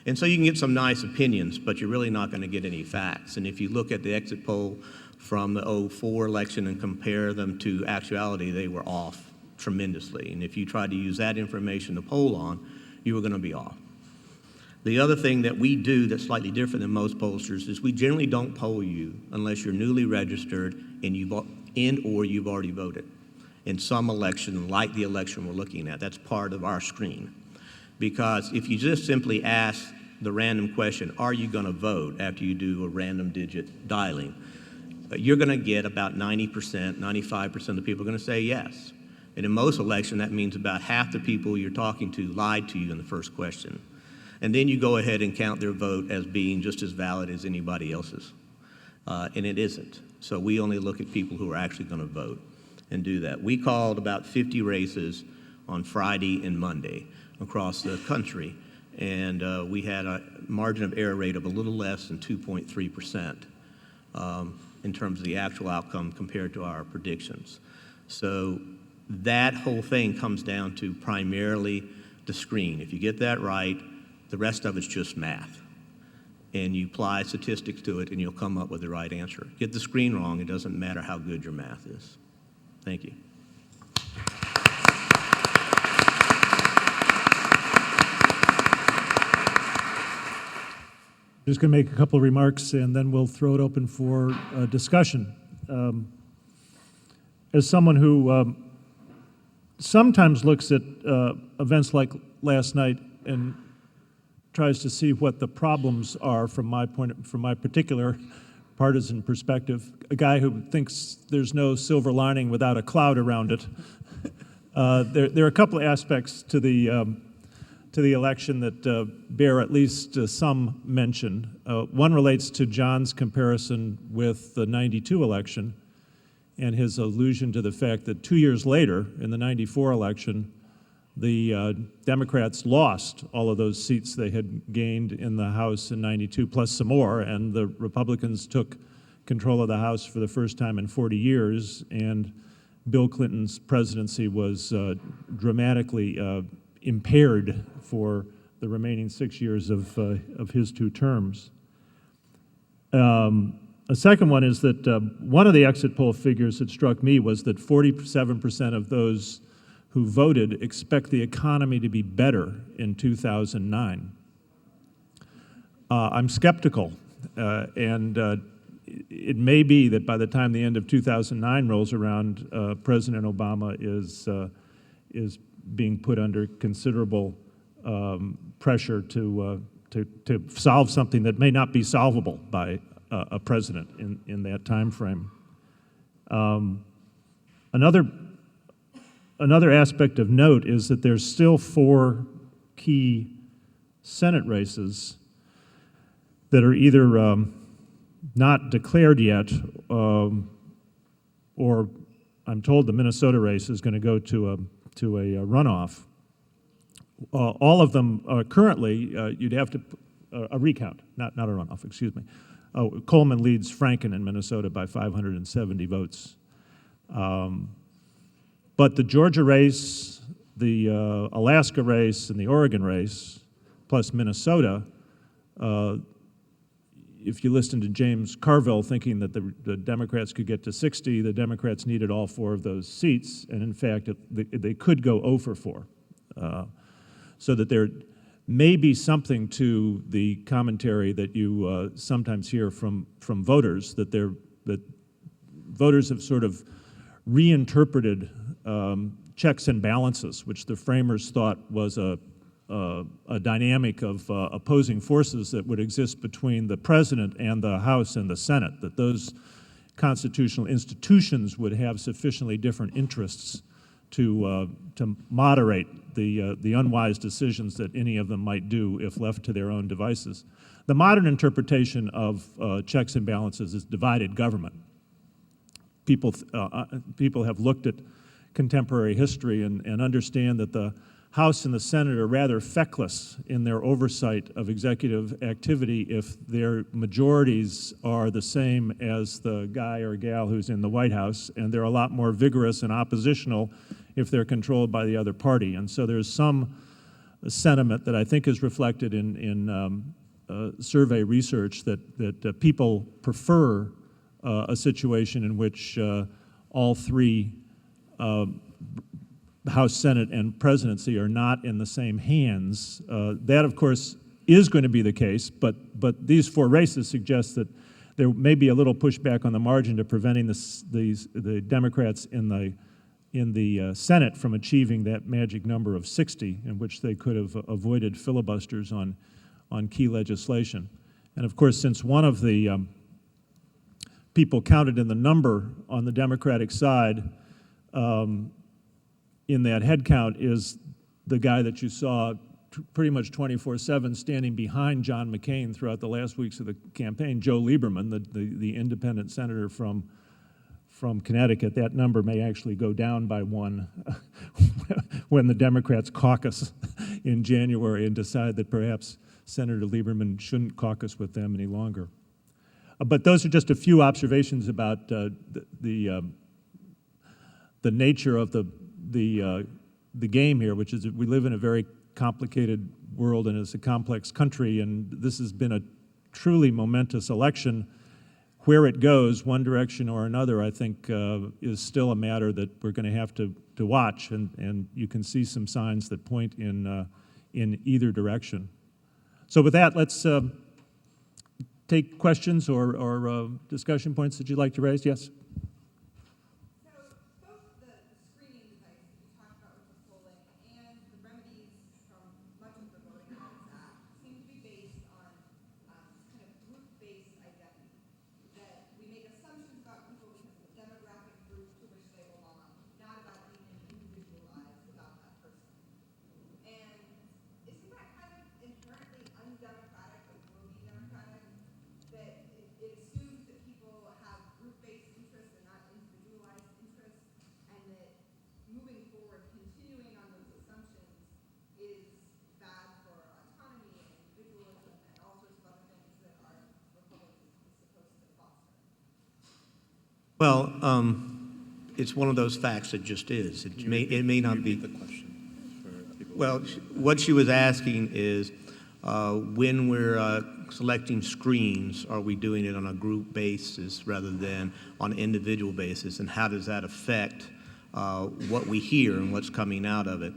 And so you can get some nice opinions, but you're really not going to get any facts. And if you look at the exit poll from the 2004 election and compare them to actuality, they were off tremendously. And if you tried to use that information to poll on, you were going to be off. The other thing that we do that's slightly different than most pollsters is we generally don't poll you unless you're newly registered and you've already voted in some election like the election we're looking at. That's part of our screen. Because if you just simply ask the random question, are you going to vote after you do a random digit dialing, you're going to get about 90%, 95% of the people are going to say yes. And in most elections, that means about half the people you're talking to lied to you in the first question. And then you go ahead and count their vote as being just as valid as anybody else's. And it isn't. So we only look at people who are actually going to vote and do that. We called about 50 races on Friday and Monday across the country. And we had a margin of error rate of a little less than 2.3% in terms of the actual outcome compared to our predictions. So that whole thing comes down to primarily the screen. If you get that right, the rest of it's just math. And you apply statistics to it, and you'll come up with the right answer. Get the screen wrong, it doesn't matter how good your math is. Thank you. Just going to make a couple of remarks, and then we'll throw it open for discussion. As someone who sometimes looks at events like last night and tries to see what the problems are from my particular partisan perspective, a guy who thinks there's no silver lining without a cloud around it. There are a couple of aspects to the election that bear at least some mention. One relates to John's comparison with the '92 election and his allusion to the fact that 2 years later, in the '94 election, the Democrats lost all of those seats they had gained in the House in '92, plus some more, and the Republicans took control of the House for the first time in 40 years, and Bill Clinton's presidency was dramatically impaired for the remaining 6 years of his two terms. A second one is that one of the exit poll figures that struck me was that 47% of those who voted expect the economy to be better in 2009. I'm skeptical, and it may be that by the time the end of 2009 rolls around, President Obama is being put under considerable pressure to solve something that may not be solvable by a president in that time frame. Another aspect of note is that there's still 4 key Senate races that are either not declared yet, or I'm told the Minnesota race is going to go to a runoff. All of them currently, you'd have to a recount, not a runoff. Excuse me. Coleman leads Franken in Minnesota by 570 votes. But the Georgia race, the Alaska race, and the Oregon race, plus Minnesota, if you listen to James Carville thinking that the Democrats could get to 60, the Democrats needed all 4 of those seats, and in fact, they could go 0 for 4. So that there may be something to the commentary that you sometimes hear from voters, that voters have sort of reinterpreted checks and balances, which the framers thought was a dynamic of opposing forces that would exist between the president and the House and the Senate, that those constitutional institutions would have sufficiently different interests to moderate the unwise decisions that any of them might do if left to their own devices. The modern interpretation of checks and balances is divided government. People have looked at contemporary history and understand that the House and the Senate are rather feckless in their oversight of executive activity if their majorities are the same as the guy or gal who's in the White House, and they're a lot more vigorous and oppositional if they're controlled by the other party. And so there's some sentiment that I think is reflected in survey research that people prefer a situation in which all 3 House, Senate, and presidency are not in the same hands. That, of course, is going to be the case, but these 4 races suggest that there may be a little pushback on the margin to preventing the Democrats in the Senate from achieving that magic number of 60, in which they could have avoided filibusters on key legislation. And of course, since one of the people counted in the number on the Democratic side in that head count is the guy that you saw pretty much 24/7 standing behind John McCain throughout the last weeks of the campaign, Joe Lieberman, the independent senator from Connecticut. That number may actually go down by 1 when the Democrats caucus in January and decide that perhaps Senator Lieberman shouldn't caucus with them any longer. But those are just a few observations about the nature of the game here, which is that we live in a very complicated world and it's a complex country, and this has been a truly momentous election. Where it goes, one direction or another, I think is still a matter that we're going to have to watch, and you can see some signs that point in either direction. So with that, let's take questions or discussion points that you'd like to raise. Yes? Well, it's one of those facts that just is. It may not be. The question well, what she was asking is, when we're selecting screens, are we doing it on a group basis rather than on an individual basis, and how does that affect what we hear and what's coming out of it?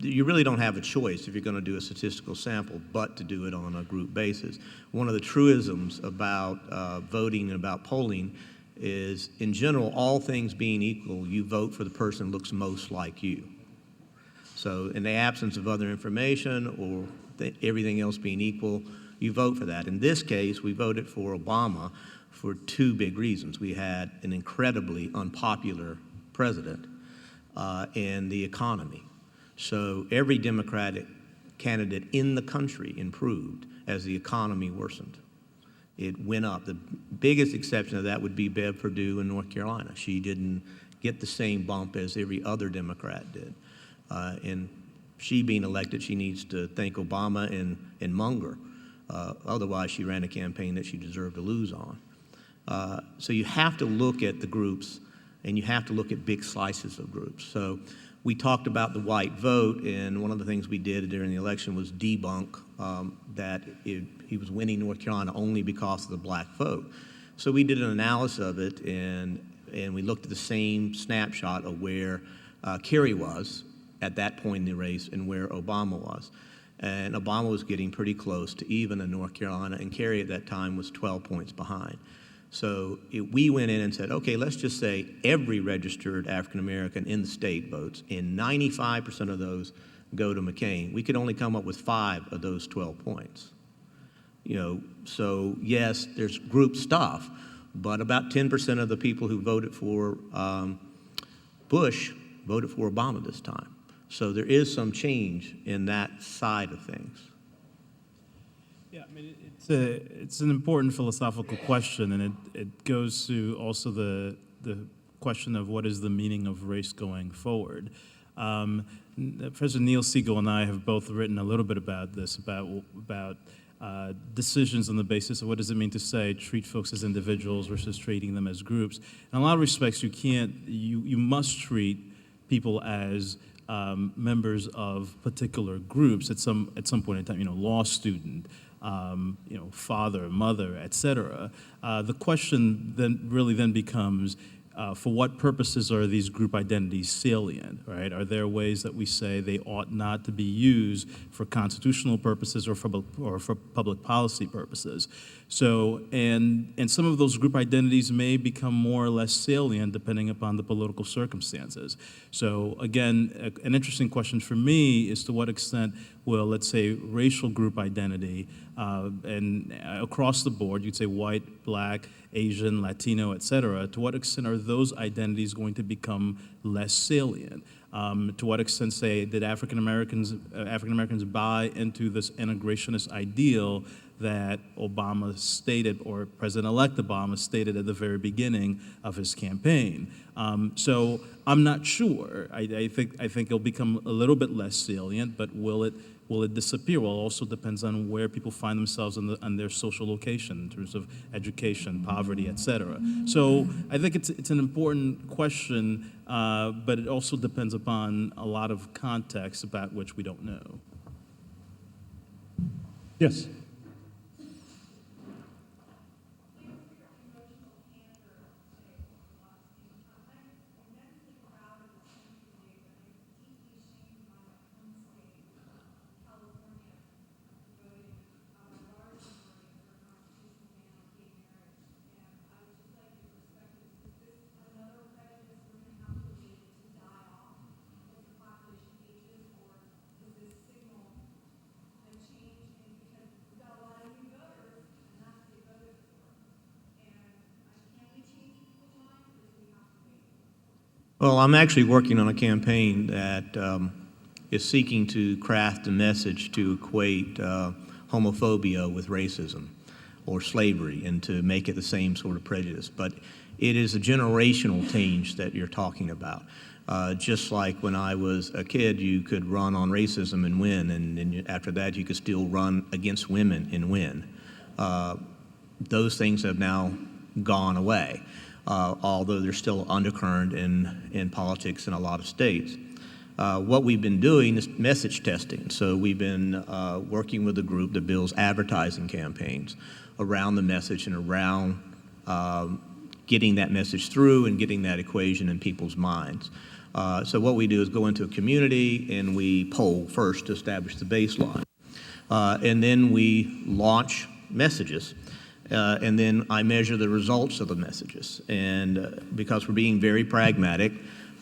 You really don't have a choice if you're going to do a statistical sample but to do it on a group basis. One of the truisms about voting and about polling is, in general, all things being equal, you vote for the person who looks most like you. So in the absence of other information or everything else being equal, you vote for that. In this case, we voted for Obama for 2 big reasons. We had an incredibly unpopular president and the economy. So every Democratic candidate in the country improved as the economy worsened. It went up. The biggest exception of that would be Bev Perdue in North Carolina. She didn't get the same bump as every other Democrat did. And she being elected, she needs to thank Obama and Munger. Otherwise, she ran a campaign that she deserved to lose on. So you have to look at the groups, and you have to look at big slices of groups. So we talked about the white vote, and one of the things we did during the election was debunk that he was winning North Carolina only because of the black vote. So we did an analysis of it, and we looked at the same snapshot of where Kerry was at that point in the race and where Obama was. And Obama was getting pretty close to even in North Carolina, and Kerry at that time was 12 points behind. So we went in and said, okay, let's just say every registered African-American in the state votes, and 95% of those go to McCain. We could only come up with 5 of those 12 points. So yes, there's group stuff, but about 10% of the people who voted for Bush voted for Obama this time. So there is some change in that side of things. Yeah, I mean, it's an important philosophical question, and it goes to also the question of what is the meaning of race going forward. Professor Neil Siegel and I have both written a little bit about this, about decisions on the basis of what does it mean to say treat folks as individuals versus treating them as groups. In a lot of respects, you must treat people as members of particular groups at some point in time. Law student, father, mother, etc. The question then becomes, for what purposes are these group identities salient, right? Are there ways that we say they ought not to be used for constitutional purposes or for public policy purposes? So, and some of those group identities may become more or less salient depending upon the political circumstances. So again, an interesting question for me is to what extent will, let's say, racial group identity, and across the board, you'd say white, black, Asian, Latino, et cetera, to what extent are those identities going to become less salient? To what extent, say, did African Americans buy into this integrationist ideal that Obama stated, or President-elect Obama stated at the very beginning of his campaign? So I'm not sure. I think it'll become a little bit less salient, but will it disappear? Well, it also depends on where people find themselves on their social location in terms of education, poverty, et cetera. So I think it's an important question, but it also depends upon a lot of context about which we don't know. Yes. Well, I'm actually working on a campaign that is seeking to craft a message to equate homophobia with racism or slavery and to make it the same sort of prejudice. But it is a generational change that you're talking about. Just like when I was a kid, you could run on racism and win, and then after that you could still run against women and win. Those things have now gone away. Although there's still an undercurrent in politics in a lot of states. What we've been doing is message testing. So we've been working with a group that builds advertising campaigns around the message and around getting that message through and getting that equation in people's minds. So what we do is go into a community and we poll first to establish the baseline. And then we launch messages. And then I measure the results of the messages. And because we're being very pragmatic,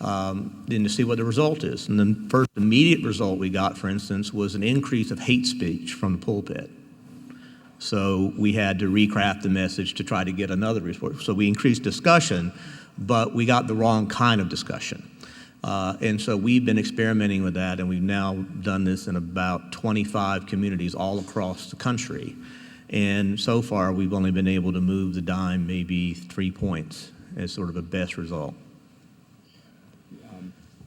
then to see what the result is. And the first immediate result we got, for instance, was an increase of hate speech from the pulpit. So we had to recraft the message to try to get another report. So we increased discussion, but we got the wrong kind of discussion. And so we've been experimenting with that, and we've now done this in about 25 communities all across the country. And so far, we've only been able to move the dime maybe 3 points as sort of a best result.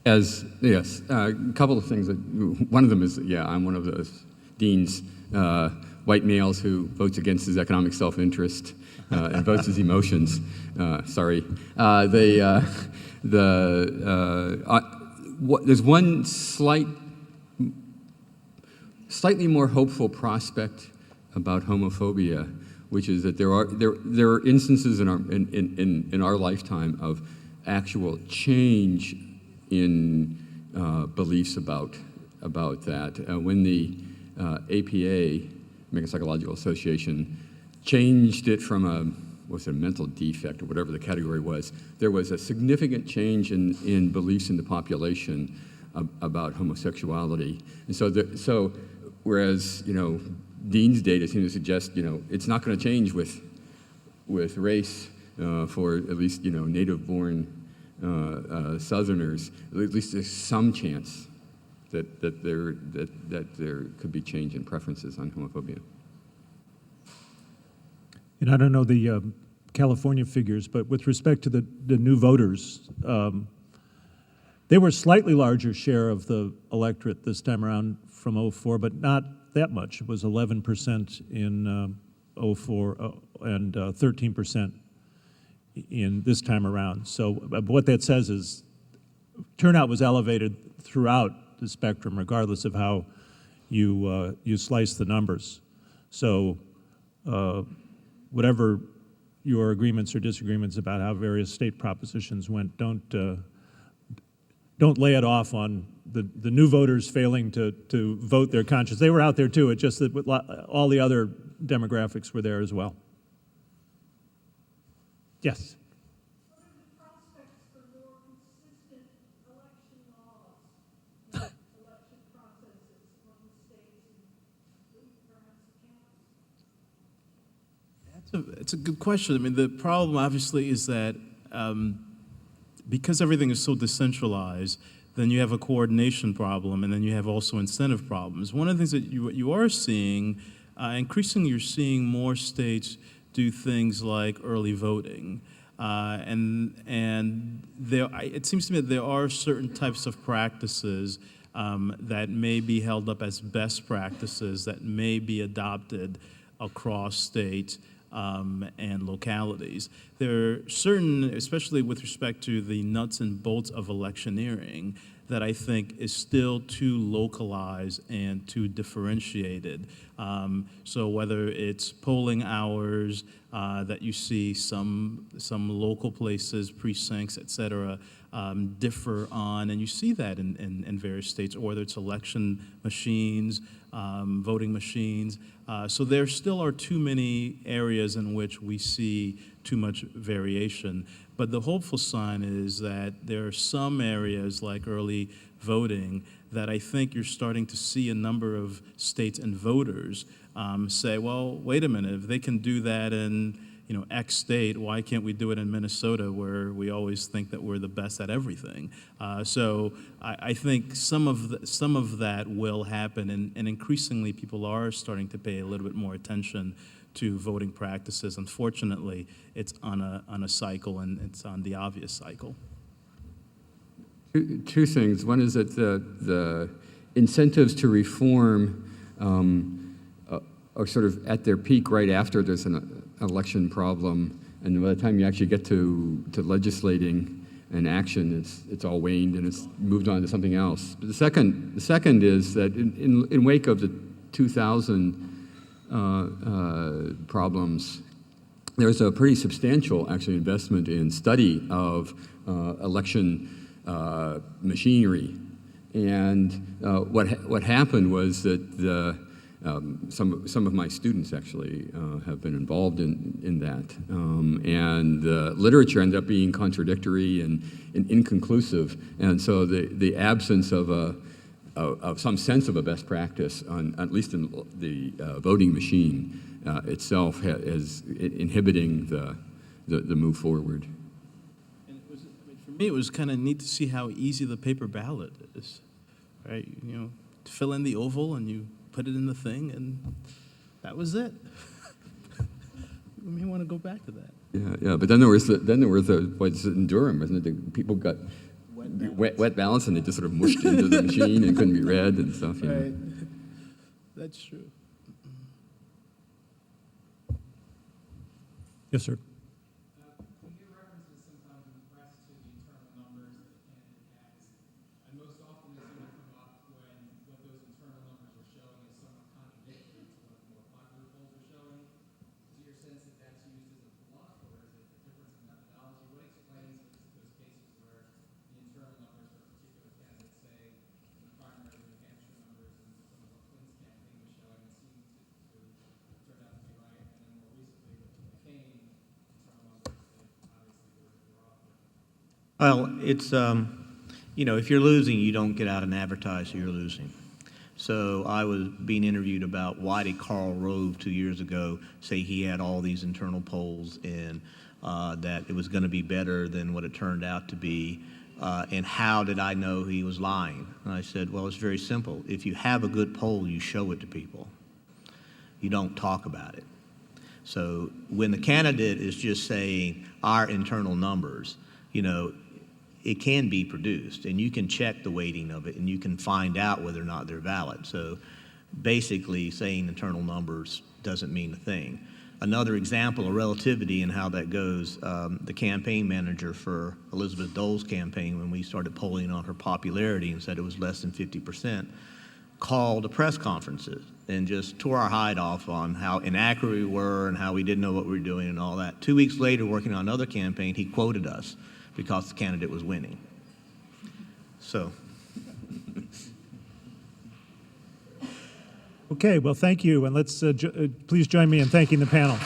Yes, a couple of things. One of them is, I'm one of those deans, white males who votes against his economic self-interest. and votes his emotions. Sorry. There's one slightly more hopeful prospect about homophobia, which is that there are instances in our lifetime of actual change in beliefs about that. When the APA, American Psychological Association, changed it from a mental defect or whatever the category was, there was a significant change in beliefs in the population about homosexuality. And so whereas, Dean's data seem to suggest, it's not going to change with race for at least, native-born Southerners. At least there's some chance that there could be change in preferences on homophobia. And I don't know the California figures, but with respect to the new voters, they were a slightly larger share of the electorate this time around from '04, but not that much. It was 11% in '04 and 13% in this time around. So what that says is turnout was elevated throughout the spectrum, regardless of how you slice the numbers. So whatever your agreements or disagreements about how various state propositions went, don't lay it off on the new voters failing to vote their conscience. They were out there too. It's just that all the other demographics were there as well. Yes. What are the prospects for more consistent election laws, election processes among the states and perhaps the counties? It's a good question. I mean, the problem obviously is that because everything is so decentralized, then you have a coordination problem, and then you have also incentive problems. One of the things that you are seeing, increasingly you're seeing more states do things like early voting. And it seems to me that there are certain types of practices that may be held up as best practices that may be adopted across states and localities. There are certain, especially with respect to the nuts and bolts of electioneering, that I think is still too localized and too differentiated. So whether it's polling hours that you see some local places, precincts, et cetera, differ on, and you see that in various states, or whether it's election machines, voting machines. So there still are too many areas in which we see too much variation. But the hopeful sign is that there are some areas like early voting that I think you're starting to see a number of states and voters say, well, wait a minute, if they can do that in X state, why can't we do it in Minnesota, where we always think that we're the best at everything? So I think some of that will happen, and increasingly people are starting to pay a little bit more attention to voting practices. Unfortunately, it's on a cycle, and it's on the obvious cycle. Two things. One is that the incentives to reform are sort of at their peak right after there's an election problem, and by the time you actually get to legislating and action, it's all waned and it's moved on to something else. But the second is that in wake of the 2000 problems, there's a pretty substantial actually investment in study of election machinery, and what happened was that some of my students actually have been involved in that, and the literature ended up being contradictory and inconclusive, and so the absence of some sense of a best practice, at least in the voting machine itself, is inhibiting the move forward. And for me, it was kind of neat to see how easy the paper ballot is, right? Fill in the oval and you put it in the thing, and that was it. We may want to go back to that. Yeah. But then there was what's in Durham, isn't it? People got wet ballots, and they just sort of mushed into the machine and couldn't be read and stuff. Yeah. Right. That's true. Yes, sir. We hear references sometimes in the press to the internal numbers that the candidate has, and most often they seem to come up when what those internal numbers are showing is somewhat contradictory to what the more popular polls are showing. Is it your sense that that's used as a bluff, or is it a difference in methodology? What explains those cases where the internal numbers for a particular candidate, say, in the primary New Hampshire numbers and some of what Clinton's campaign was showing, seem to turn out to be right, and then more recently with McCain, Well, it's, if you're losing, you don't get out and advertise you're losing. So I was being interviewed about why did Karl Rove 2 years ago say he had all these internal polls and that it was going to be better than what it turned out to be, and how did I know he was lying? And I said, well, it's very simple. If you have a good poll, you show it to people. You don't talk about it. So when the candidate is just saying our internal numbers, it can be produced, and you can check the weighting of it, and you can find out whether or not they're valid. So basically saying internal numbers doesn't mean a thing. Another example of relativity and how that goes, the campaign manager for Elizabeth Dole's campaign, when we started polling on her popularity and said it was less than 50%, called the press conferences and just tore our hide off on how inaccurate we were and how we didn't know what we were doing and all that. 2 weeks later, working on another campaign, he quoted us because the candidate was winning. So. Okay, well, thank you, and let's please join me in thanking the panel.